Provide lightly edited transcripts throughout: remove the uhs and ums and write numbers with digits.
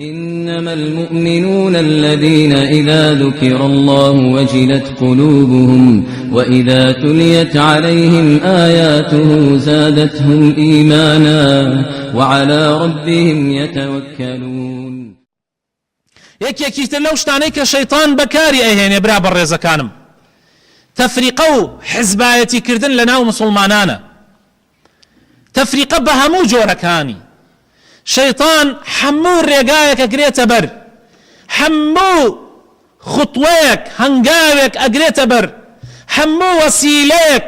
إنما المؤمنون الذين إذا ذكر الله وجلت قلوبهم وإذا تليت عليهم آياته زادتهم إيمانا وعلى ربهم يتوكلون. یەکێکیتر لەو شتانەی کە شەیطان بەکاری ئەهێنێ برا بەڕێزەکانم تەفریقە و حزبایەتی کردن لە ناو مسلمانانە. تەفریقە بە هەموو جۆرەکانی. شەیطان هەموو ڕێگایەک ئەگرێتە بەر، هەموو خوتوەیەک هەنگاوێک ئەگرێتە بەر، هەموو وەسیلەیەک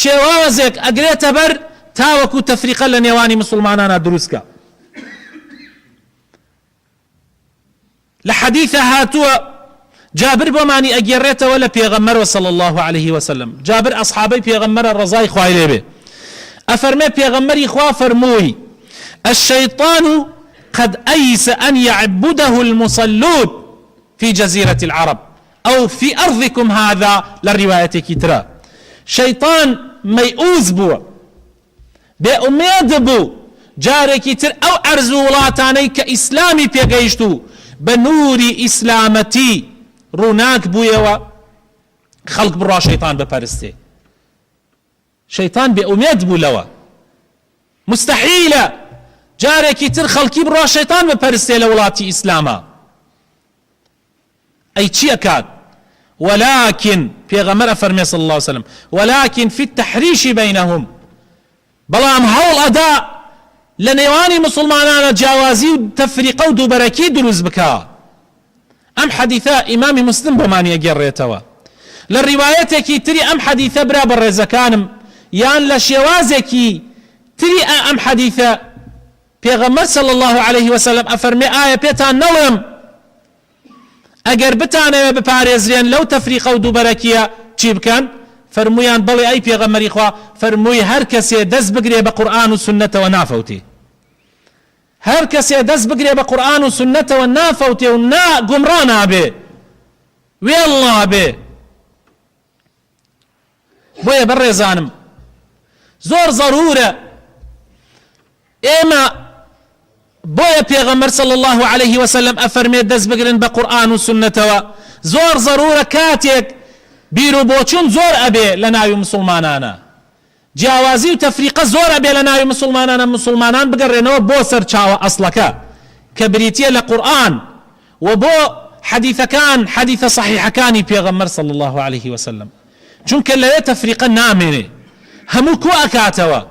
شێوازێک ئەگرێتە بەر تاوەکو تەفریقە لە نێوانی مسلمانانە دروستکە. لە حەدیثە هاتووە جابر بۆمانی ئەگێڕێتەوە لە پێغەمبەرەوە صلی الله عليه وسلم. جابر ئەصحابەی پێغەمبەرە ڕەزای خوای لێ بێ، ئەفەرمێ پێغەمبەری خوا فەرمووی الشيطان قد أيس أن يعبده المصلون في جزيرة العرب أو في أرضكم هذا للرواية كترا. شيطان ميؤوز بو بأميد بو جاري كتر أو أرزولاتاني كإسلامي بيقيشتو بنوري إسلامتي روناك بويوا خلق برا شيطان ببارستي. شيطان بأميد بو لوا مستحيلة جارێکی تر خەڵکی بڕوا شەیطان بپەرستێ لە وڵاتی ئیسلامە. ئەی چی ئەکات؟ ولكن پێغەمبەر ئەفەرمێ صلی الله عليه وسلم ولكن في التحريش بينهم، بەڵام هەوڵ ئەدا لە نێوانی مسلمانانە جیاوازی و تەفریقە و دووبەرەکی دروست بکە. ئەم حەدیثە ئیمامی مسلم بۆمانی ئەگێڕێتەوە. لە ڕیوایەتێکی تری ئەم حەدیثە برا بەڕێزەکانم یان لە شێوازێکی تری ئەم حەدیثە پێغەمبەر صلی الله عليه وسلم ئەفەرمێ ئایا پێتان نەڵێم ئەگەر بتانەوێ بپارێزرێن لەو تەفریقە و دووبەرەکیە چی بکەن؟ فەرموویان بەڵێ ئەی پێغەمبەری خوا، فەرمووی هەر کەسێ دەست بگرێ بە قورئان و سونەتەوە نافەوتێ. هەر کەسێ دەست بگرێ بە قورئان و سونەتەوە نافەوتێ و گومڕا نابێ، وێڵ نابێ. بۆیە بەڕێزانم زۆر ضرورە ئێمە بۆیە پێغەمبەر صلی الله عليه وسلم ئەفەرمێت دەست بگرن بە قورئان و سونەتەوە. زۆر ضرورە کاتێک بیر و بۆچون زۆر ئەبێ لە ناوی مسلمانانە، جیاوازی و تەفریقە زۆر ئەبێ لە ناوی مسلمانانە، مسلمانان بگەڕێنەوە بۆ سەر چاوە ئەسڵەکە کە بریتیە لە قورئان و بۆ حەدیثەکان حەدیثە صحیحەکانی پێغەمبەر صلی الله عليه وسلم. چونکە لەوێ تەفریقە نامێنێ، هەموو کۆ ئەکاتەوە.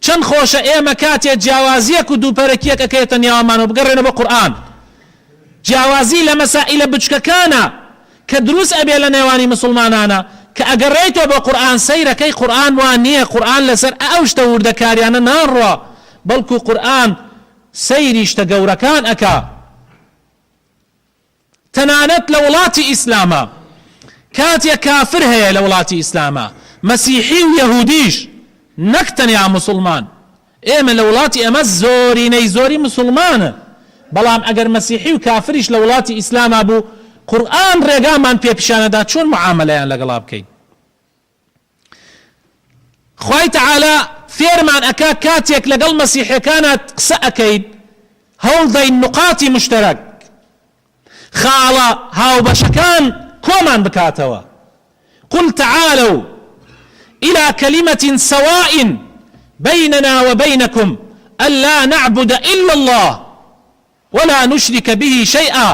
چەند خۆشە ئێمە کاتێک جیاوازیەک و دووپەرەکیەک ئەکەوێتە نێوانمانەوە بگەڕێنە بە قورئان. جیاوازی لە مەسائلە بچکەکانە کە دروست ئەبێ لە نێوانی مسلمانانە کە ئەگەڕێیتەوە بە قورئان سەیرەکەی قورئان وان نییە. قورئان لەسەر ئەو شتە وردەکاریانە ناڕوا، بەڵکو قورئان سەیری شتە گەورەکان ئەکا. تەنانەت لە وڵاتی ئیسلامە کاتێک کافر هەیە لە وڵاتی ئیسلامە، مەسیحی و یەهودیش نەک تەنیا مسلمان. ئێمە لە وڵاتی ئەمە زۆرینەی زۆری مسلمانە، بەڵام ئەگەر مەسیحی و کافریش لە وڵاتی ئیسلامە بوو قورئان ڕێگامان پێپیشانەدا چۆن معاملەیان لەگەڵا بکەین. خوای تەعالا فێرمان ئەکا کاتێک لەگەڵ مەسیحیەکانە قسە ئەکەین هەوڵ دەین نقاتی مشتەرەک خاڵە هاوبەشەکان کۆمان بکاتەوە. قل تعالوا إلى كلمة سواء بيننا وبينكم ألا نعبد إلا الله ولا نشرك به شيئا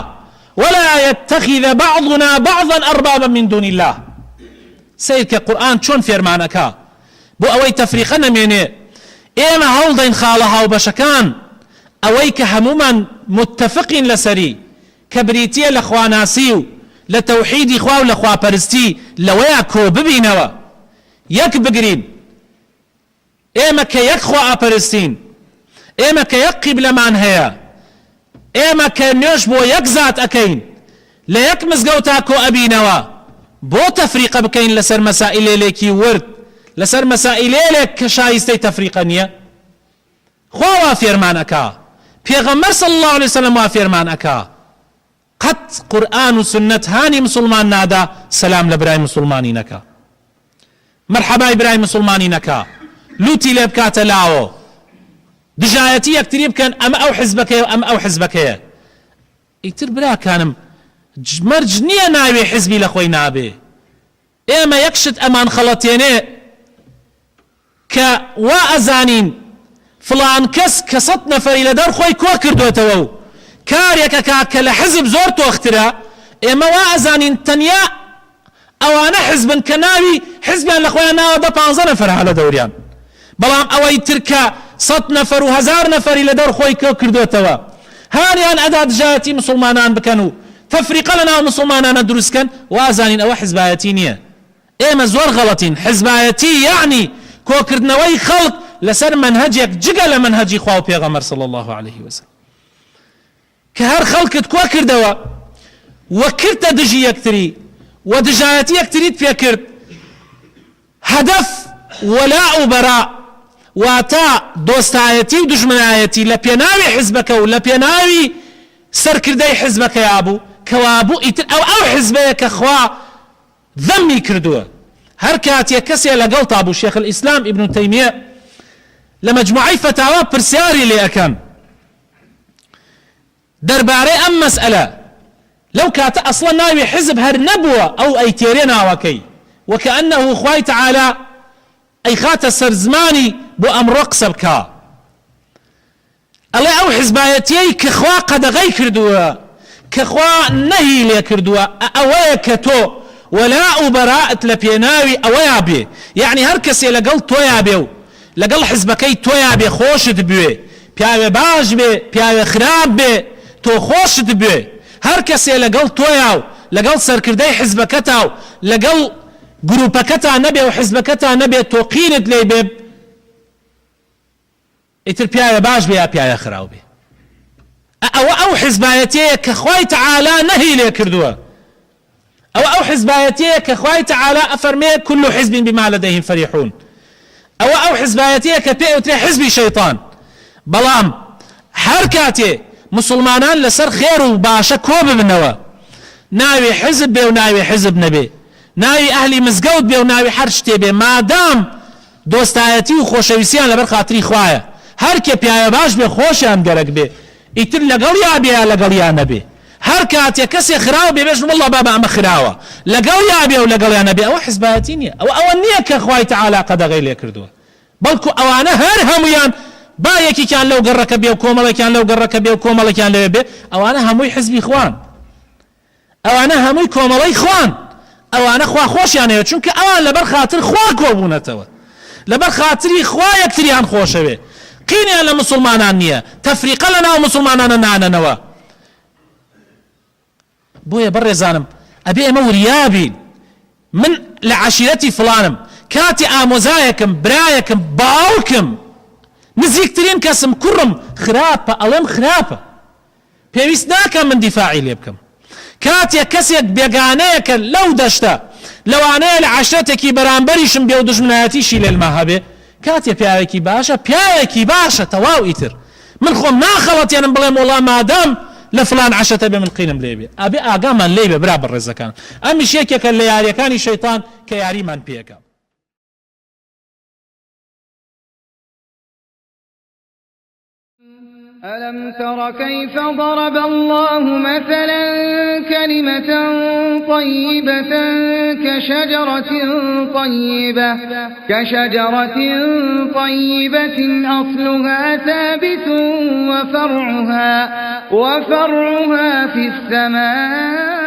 ولا يتخذ بعضنا بعضا أربابا من دون الله. سيرك القرآن شون فيرمانكا بو أوي تفريقا نميني إيما هولدين خالها وبشكان أويك هموما متفقين لسري كبريتيا لخواناسيو لتوحيد إخوة لخوا برستي لوياكو ببينوا يك بقرين إيما كيك خوا برستين إيما كيك قبل من هيا إيما كنيوش بو يك ذات أكين لا يك مزقوتاكو أبينوا بو تفريق بكين لسر مسائل لكي ورد لسر مسائل لك كشايستي تفريقانية خوا وافيرمانكا پیغمبر صلى الله عليه وسلم وافيرمانكا قد قرآن و سنت هاني مسلمان نادا سلام لبراي مسلماني نكا مرحبا براي مسلماني نكا لوتي لبكات لاو دژایەتی یەکتری بکەن ئەمە ئەو حیزبەکەیە و ئەمە ئەو حیزبەکەیە. ئیتر براکانم مەرج نییە ناوێ حیزبی لە خۆی نابێ. ئێمە یەکشت ئەمان خەڵەتێنێ کە وا ئەزانین فڵان کەس کە 100 نەفەری لە دەرخۆی کۆ کردوێتەوە و کارێکەکە کە لە حزب زۆر تۆخترە، ئێمە وا ئەزانین تەنیا ئەوانە حزبن کە ناوی حزبیان لە خۆیان ناوە 15 نەفەر لە دەوريان، بەڵام ئەوەی ترکە 100 نەفەر و 1000 نەفەری لە دەرخۆی کۆ کردوێتەوە هاریان ئەدا دژایەتی مسلمانان بکەن و تەفریقە لە ناو مسلمانانە دروستکەن، وازانین ئەوە حزبایەتی نییە. ئێمە زۆر غەڵەتین. حزبایەتی یعنی کۆکردنەوەی خەڵک لەسەر منهجێک جگە لە منهجی خوا و پێغەمبەر صلی الله عليه وسلم کە هەر خەڵکت کۆ کردەوە و کردتە دژی یەکتری و دژایەتی یەکتریت پێ کرد، هەدەف وەلاء و بەراء واتە دۆستایەتی و دژمنایەتی لە پێناوی حزبەکە و لە پێناوی سەرکردەی حزبەکەیا بوو کەوا بوو ئیتر ئەو حزبەیە کە خوا ذەمی کردووە. هەر کاتێک کەسێ لەگەڵ تابوو شێخ الئیسلام ئیبن تەیمیە لە مەجموعەی فەتاوا پرسیاری لێ ئەکەن دەربارەی ئەم مەسئلە. لەو کاتە ئەسڵەن ناوی حزب هەر نەبووە ئەو ئەیتێرێ ناوەکەی وەکەئەنەهو خوای تەعالا ئەی خاتە سەر زمانی بۆ ئەمڕۆ قسە بکا. ئەڵێ ئەو حزبایەتیەی کە خوا قەدەغەی کردووە کە خوا نەهی لێ کردووە ئەوەیە کە تۆ وەلاء و بەراءت لە پێناوی ئەوەیا بێ، یعنی هەر کەسێ لەگەڵ تۆیا بێ و لەگەڵ حزبەکەی تۆیا بێ خۆشت بوێ، پیاوێ باش بێ پیاوێ خراپ بێ تۆ خۆشت بوێ، هەر کەسێ لەگەڵ تۆیا و لەگەڵ سەرکردەی حزبەکەتا و لەگەڵ گروپەکەتا نەبێ و حزبەکەتا نەبێ تۆ قینت لێ بێ، ئیتر پیاوێ باش بێ یا پیاوێ خراو بێ. ئەو حزبایەتەیە کە خوای تەعالا نەهی لێ کردووە، ئەو حزبایەتەیە کە خوای تەعالا ئەفەرمێ كل حزب بما لديهم فرحون، ئەو حزبایەتەیە کە پێ ئەوترێ حزبی شەیطان. بەڵام هەر کاتێ مسلمانان لەسەر خێر و باشە کۆ ببنەوە، ناوی حزب بێ و ناوی حزب نەبێ، ناوی ئەهلی مزگەوت بێ و ناوی هەر شتێ بێ، مادام دۆستایەتی و خۆشەویستیان لەبەر خاتری خوایە، هەر کێ پیاوە باش بێ خۆشیان گەرەک بێ، ئیتر لەگەڵ یا بێ یا لەگەڵ یا نەبێ. هەر کاتێک کەسێ خراوە بێ بێژن والله بابا ئەمە خراوە، لەگەڵ یا بێ و لەگەڵ یا نەبێ، ئەوە حزبایەتی نییە. ئەوە نییە کە خوای تەعالا قەدەغەی لێ کردووە، بەڵکو ئەوانە هەر هەمویان با یەکێکیان لەو گەڕەکە بێ و کۆمەڵێکیان لەو گەڕەکە بێ و کۆمەڵێکیان لەوێ بێ، ئەوانە هەمووی حزبی خوان، ئەوانە هەمووی کۆمەڵەی خوان، ئەوانە خوا خۆشیانەوە، چونکە ئەوان لەبەر خاتر خوا کۆبوونەتەوە، لەبەر خاتری خوا یەکتریان خۆشەوێ، قینیان لە مسلمانان نییە، تەفریقە لە ناو مسلمانانە نانەنەوە. بۆیە بەڕێزانم ئەبێ ئێمە وریابین. من لە عەشیرەتی فڵانم کاتی ئامۆزایەکم برایەکم باوکم نزیکترین کەسم کوڕم خراپە ئەڵێم خراپە، پێویست ناکەم من دیفاعی لێ بکەم. کاتێک کەسێک بێگانەیەکە لەو دەشتە لەوانەیە لە عەشرەتێکی بەرامبەریشم بێ و دژمنایەتیشی لێلما هەبێ، کاتێک پیاوێکی باشە پیاوێکی باشە تەواو. ئیتر من خۆم ناخەڵەتێنم بڵێم وەڵا مادام لە فلان عەشەتە بێ من قینم لێ بێ، ئەبێ ئاگامان لێ بێ برا بەڕێزەکان. ئەمیش یەکێکە لە یاریەکانی شەیطان کە یاریمان پێەکە. ألم تر كيف ضرب الله مثلا كلمة طيبة كشجرة طيبة أصلها ثابت وفرعها في السماء